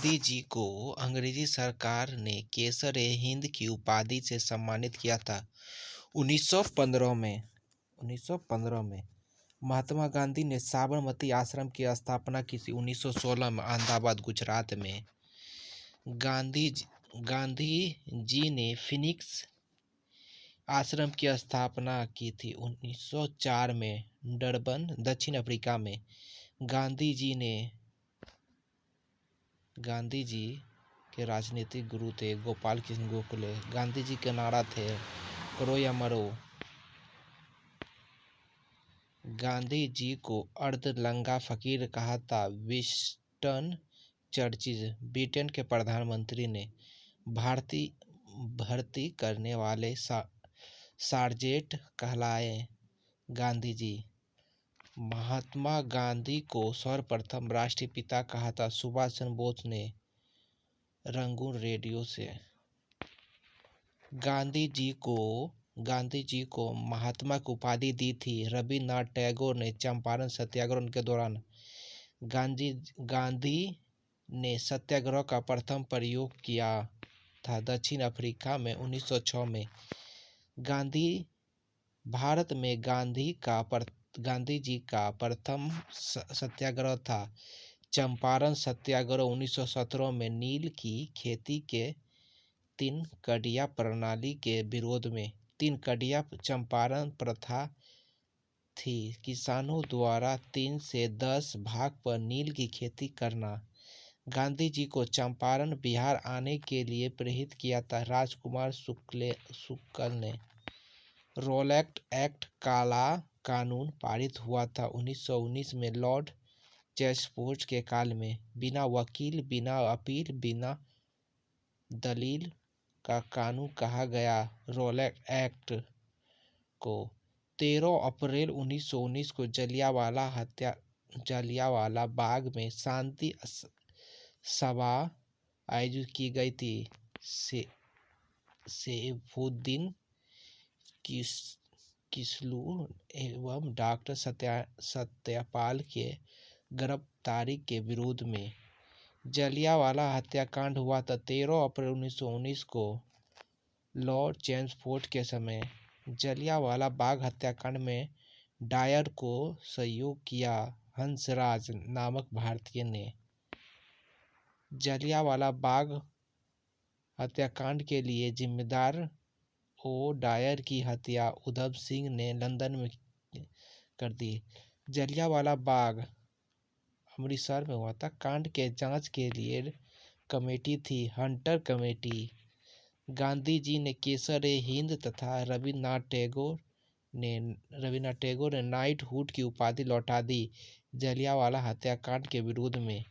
गांधी जी को अंग्रेजी सरकार ने केसर-ए-हिंद की उपाधि से सम्मानित किया था। 1915 में महात्मा गांधी ने साबरमती आश्रम की स्थापना की थी। 1916 में अहमदाबाद, गुजरात में गांधी जी ने फिनिक्स आश्रम की स्थापना की थी। 1904 में डरबन, दक्षिण अफ्रीका में गांधी जी के राजनीतिक गुरु थे गोपाल कृष्ण गोखले। गांधी जी के नारा थे करो या मरो। गांधी जी को अर्धलंगा फकीर कहा था विंस्टन चर्चिल। ब्रिटेन के प्रधानमंत्री ने भर्ती करने वाले सार्जेंट कहलाए गांधी जी। महात्मा गांधी को सर्वप्रथम राष्ट्रपिता कहा था सुभाष चंद्र बोस ने रंगून रेडियो से। गांधी जी को महात्मा की उपाधि दी थी रविन्द्रनाथ टैगोर ने चंपारण सत्याग्रह के दौरान। गांधी ने सत्याग्रह का प्रथम प्रयोग किया था दक्षिण अफ्रीका में 1906 में। भारत में गांधी जी का प्रथम सत्याग्रह था चंपारण सत्याग्रह 1917 में नील की खेती के तीन कड़िया प्रणाली के विरोध में। तीन कड़िया चंपारण प्रथा थी किसानों द्वारा 3 से 10 भाग पर नील की खेती करना। गांधी जी को चंपारण बिहार आने के लिए प्रेरित किया था राजकुमार शुक्ल ने। रॉलेट एक्ट काला कानून पारित हुआ था 1919 में लॉर्ड चेम्सफोर्ड के काल में। बिना वकील, बिना अपील, बिना दलील का कानून कहा गया रॉलेट एक्ट को। 13 अप्रैल 1919 को जलियांवाला बाग में शांति सभा आयोजित की गई थी। सैफुद्दीन किसलू एवं डॉक्टर सत्यपाल के गिरफ्तारी के विरोध में। जलियांवाला हत्याकांड हुआ था 13 अप्रैल 1919 को लॉर्ड चेम्सफोर्ड के समय। जलियांवाला बाग हत्याकांड में डायर को सहयोग किया हंसराज नामक भारतीय ने। जलियांवाला बाग हत्याकांड के लिए जिम्मेदार डायर की हत्या उधम सिंह ने लंदन में कर दी। जलियांवाला बाग अमृतसर में हुआ था। कांड के जांच के लिए कमेटी थी हंटर कमेटी। गांधी जी ने केसर-ए-हिंद तथा रविन्द्रनाथ टैगोर ने नाइटहुड की उपाधि लौटा दी जलियांवाला हत्याकांड के विरोध में।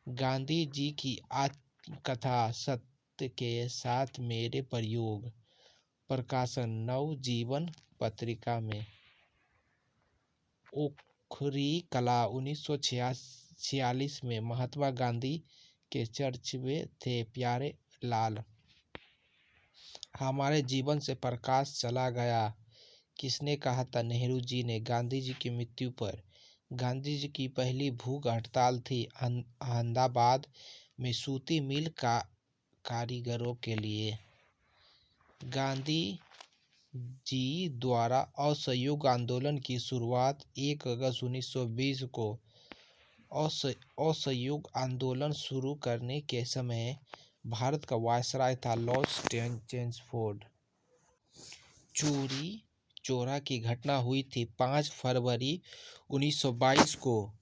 गांधी जी की आत्मकथा सत्य के साथ मेरे प्रयोग प्रकाशन नवजीवन पत्रिका में। ओखरी कला 1946 में महात्मा गांधी के चर्चवे थे प्यारे लाल। हमारे जीवन से प्रकाश चला गया किसने कहा था नेहरू जी ने गांधी जी की मृत्यु पर। गांधी जी की पहली भूख हड़ताल थी अहमदाबाद में सूती मिल का कारीगरों के लिए। गांधी जी द्वारा असहयोग आंदोलन की शुरुआत 1 अगस्त 1920 को। असहयोग आंदोलन शुरू करने के समय भारत का वायसराय था लॉर्ड चेम्सफोर्ड। चोरी चौरा की घटना हुई थी 5 फरवरी 1922 को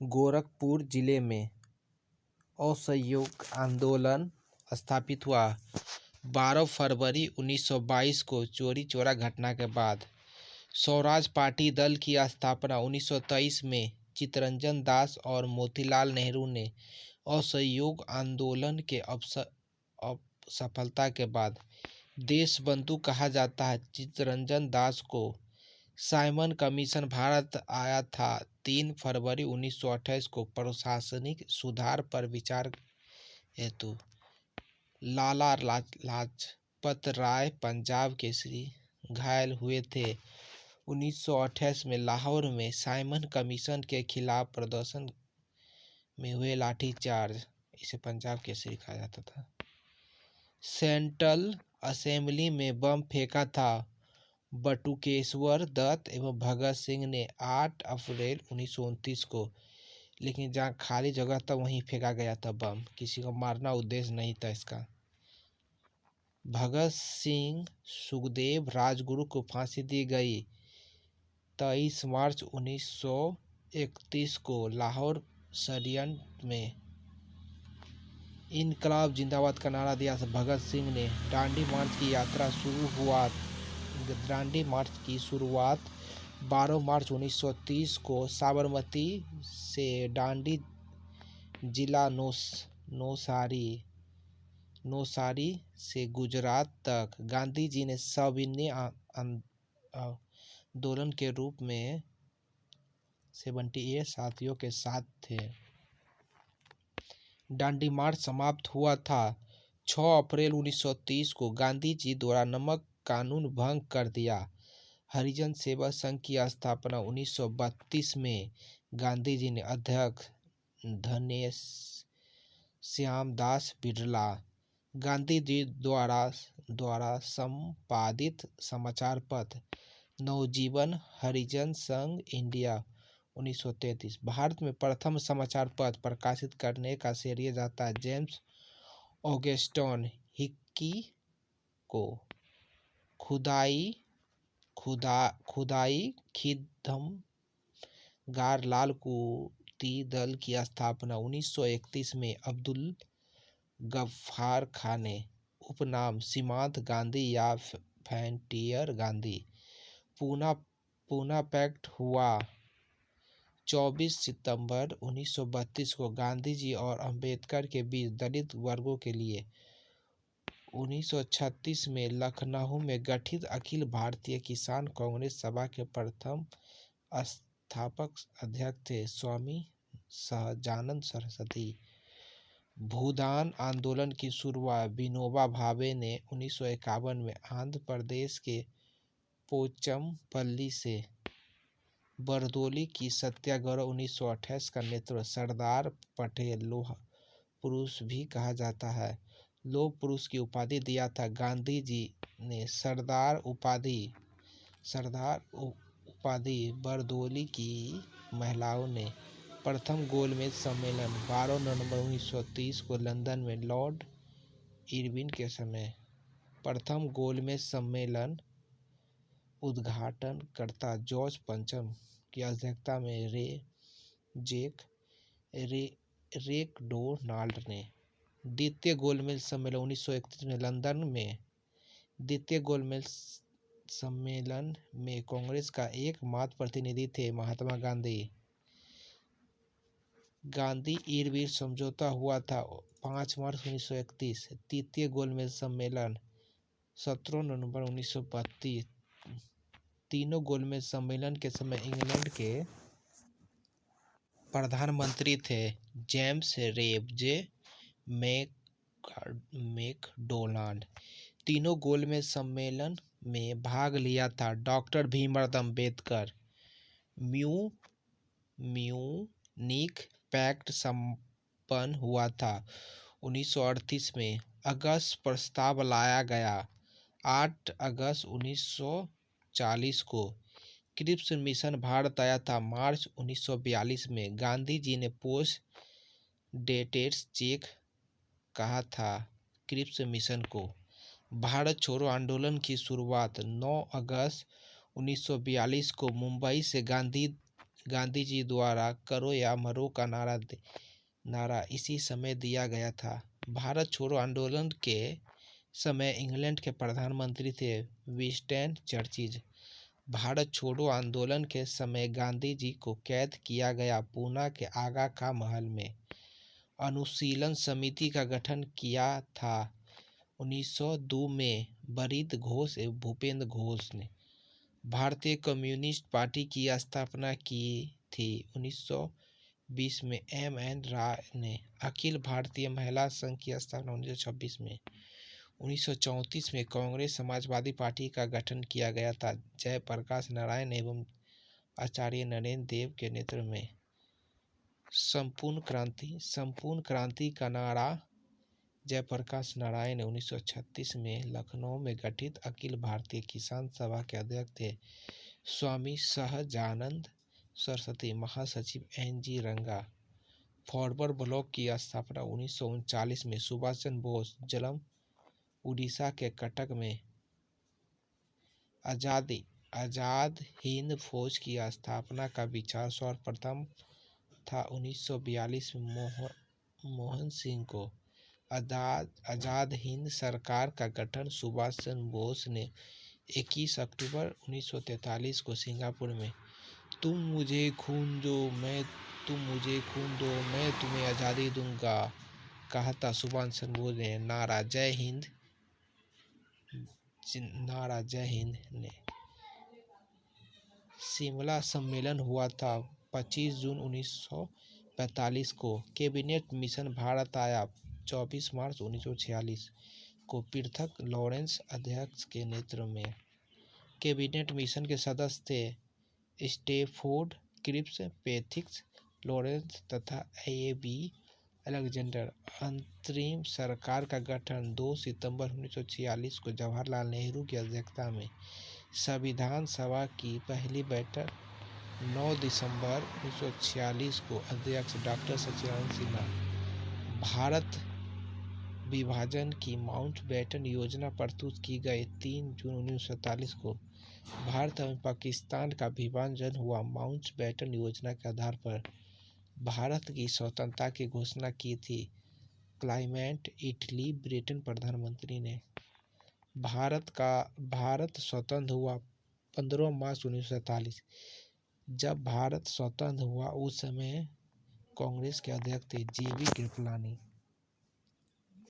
गोरखपुर जिले में। असहयोग आंदोलन स्थापित हुआ 12 फरवरी 1922 को चोरी चौरा घटना के बाद। स्वराज पार्टी दल की स्थापना 1923 में चित्तरंजन दास और मोतीलाल नेहरू ने। असहयोग आंदोलन के सफलता के बाद देशबंधु कहा जाता है चित्तरंजन दास को। साइमन कमीशन भारत आया था 3 फरवरी 1928 को प्रशासनिक सुधार पर विचार हेतु। लाला लाजपत राय पंजाब केसरी घायल हुए थे 1928 में लाहौर में साइमन कमीशन के खिलाफ प्रदर्शन में हुए लाठीचार्ज। इसे पंजाब केसरी कहा जाता था। सेंट्रल असेंबली में बम फेंका था बटुकेश्वर दत्त एवं भगत सिंह ने 8 अप्रैल 1929 को, लेकिन जहाँ खाली जगह था वहीं फेंका गया था बम, किसी को मारना उद्देश्य नहीं था इसका। भगत सिंह सुखदेव राजगुरु को फांसी दी गई 23 मार्च 1931 को लाहौर षड्यंत्र में। इनकलाब जिंदाबाद का नारा दिया था भगत सिंह ने। दांडी मार्च की शुरुआत 12 मार्च 1930 को साबरमती से दांडी जिला नौसारी से गुजरात तक गांधी जी ने सविनय आंदोलन के रूप में 78 साथियों के साथ थे। दांडी मार्च समाप्त हुआ था 6 अप्रैल 1930 को। गांधी जी द्वारा नमक कानून भंग कर दिया। हरिजन सेवा संघ की स्थापना 1932 में। गांधी जी ने अध्यक्ष घनश्याम दास बिरला। गांधी जी द्वारा संपादित समाचार पत्र नवजीवन हरिजन संघ इंडिया 1933। भारत में प्रथम समाचार पत्र प्रकाशित करने का श्रेय जाता है जेम्स ऑगस्टिन हिक्की को। खुदाई खिदमगार लाल कुती दल की स्थापना 1931 में। अब्दुल गफ्फार खान ने उपनाम सीमांत गांधी या फ्रंटियर गांधी। पूना पैक्ट हुआ 24 सितंबर 1932 को। गांधी जी और अंबेडकर के बीच दलित वर्गों के लिए 1936 में लखनऊ में गठित अखिल भारतीय किसान कांग्रेस सभा के प्रथम संस्थापक अध्यक्ष थे स्वामी सहजानंद सरस्वती। भूदान आंदोलन की शुरुआत विनोबा भावे ने 1951 में आंध्र प्रदेश के पोचमपल्ली से। बरदोली की सत्याग्रह 1928 का नेतृत्व सरदार पटेल लौह पुरुष भी कहा जाता है। लौह पुरुष की उपाधि दिया था गांधी जी ने। सरदार उपाधि बरदोली की महिलाओं ने। प्रथम गोलमेज सम्मेलन 12 नवंबर 1930 को लंदन में लॉर्ड इरविन के समय। प्रथम गोलमेज सम्मेलन उद्घाटनकर्ता जॉर्ज पंचम की अध्यक्षता में रेकडोनाल्ड ने। द्वितीय गोलमेज सम्मेलन 1931 में लंदन में। द्वितीय गोलमेज सम्मेलन में कांग्रेस का एकमात्र प्रतिनिधि थे महात्मा गांधी। गांधी इरविन समझौता हुआ था 5 मार्च 1931। तृतीय गोलमेज सम्मेलन 17 नवंबर 1932। तीनों गोलमेज सम्मेलन के समय इंग्लैंड के प्रधानमंत्री थे जेम्स रेबजे मैकडोनाल्ड। तीनों गोलमेज सम्मेलन में भाग लिया था doctor Bhimrao Ambedkar. Munich pact संपन्न हुआ था 1938 में। अगस्त प्रस्ताव लाया गया 8 अगस्त 1940 को। क्रिप्स मिशन भारत आया था मार्च 1942 में। गांधी जी ने पोस्ट डेटेड चेक कहा था क्रिप्स मिशन को। भारत छोड़ो आंदोलन की शुरुआत 9 अगस्त 1942 को मुंबई से गांधी जी द्वारा करो या मरो का नारा इसी समय दिया गया था। भारत छोड़ो आंदोलन के समय इंग्लैंड के प्रधानमंत्री थे विंस्टन चर्चिल। भारत छोड़ो आंदोलन के समय गांधी जी को कैद किया गया पूना के आगा खां महल में। अनुशीलन समिति का गठन किया था 1902 में बरिद घोष एवं भूपेंद्र घोष ने। भारतीय कम्युनिस्ट पार्टी की स्थापना की थी 1920 में M.N. राय ने। अखिल भारतीय महिला संघ की स्थापना 1926 में। 1934 में कांग्रेस समाजवादी पार्टी का गठन किया गया था जयप्रकाश नारायण एवं आचार्य नरेंद्र देव के नेतृत्व में। संपूर्ण क्रांति का नारा जयप्रकाश नारायण 1936 में लखनऊ में गठित अखिल भारतीय किसान सभा के अध्यक्ष थे। स्वामी सहजानंद सरस्वती, महासचिव NG रंगा। फॉरवर्ड ब्लॉक की स्थापना 1939 में। सुभाष चंद्र बोस जन्म उड़ीसा के कटक में। आजाद हिंद फौज की स्थापना का विचार सर्वप्रथम था 1942 में मोहन सिंह को। आजाद हिंद सरकार का गठन सुभाष चंद्र बोस ने 21 अक्टूबर 1943 को सिंगापुर में तुम मुझे खून दो मैं तुम्हें आज़ादी दूंगा कहा था। सुभाष चंद्र बोस ने नारा जय हिंद ने। शिमला सम्मेलन हुआ था 25 जून 1945 को। कैबिनेट मिशन भारत आया 24 मार्च 1946 को पृथक लॉरेंस अध्यक्ष के नेतृत्व में। कैबिनेट मिशन के सदस्य थे स्टेफोर्ड क्रिप्स, पेथिक्स लॉरेंस तथा AB अलेक्जेंडर। अंतरिम सरकार का गठन 2 सितंबर 1946 को जवाहरलाल नेहरू की अध्यक्षता में। संविधान सभा की पहली बैठक 9 दिसंबर 1946 को। अध्यक्ष डॉक्टर सचिदानंद सिन्हा। भारत विभाजन की माउंटबेटन योजना प्रस्तुत की गई 3 जून 1947 को। भारत एवं पाकिस्तान का विभाजन हुआ। माउंटबेटन योजना के आधार पर भारत की स्वतंत्रता की घोषणा की थी क्लेमेंट इटली ब्रिटेन प्रधानमंत्री ने। भारत स्वतंत्र हुआ 15 मार्च 1947। जब भारत स्वतंत्र हुआ उस समय कांग्रेस के अध्यक्ष थे JB कृपलानी।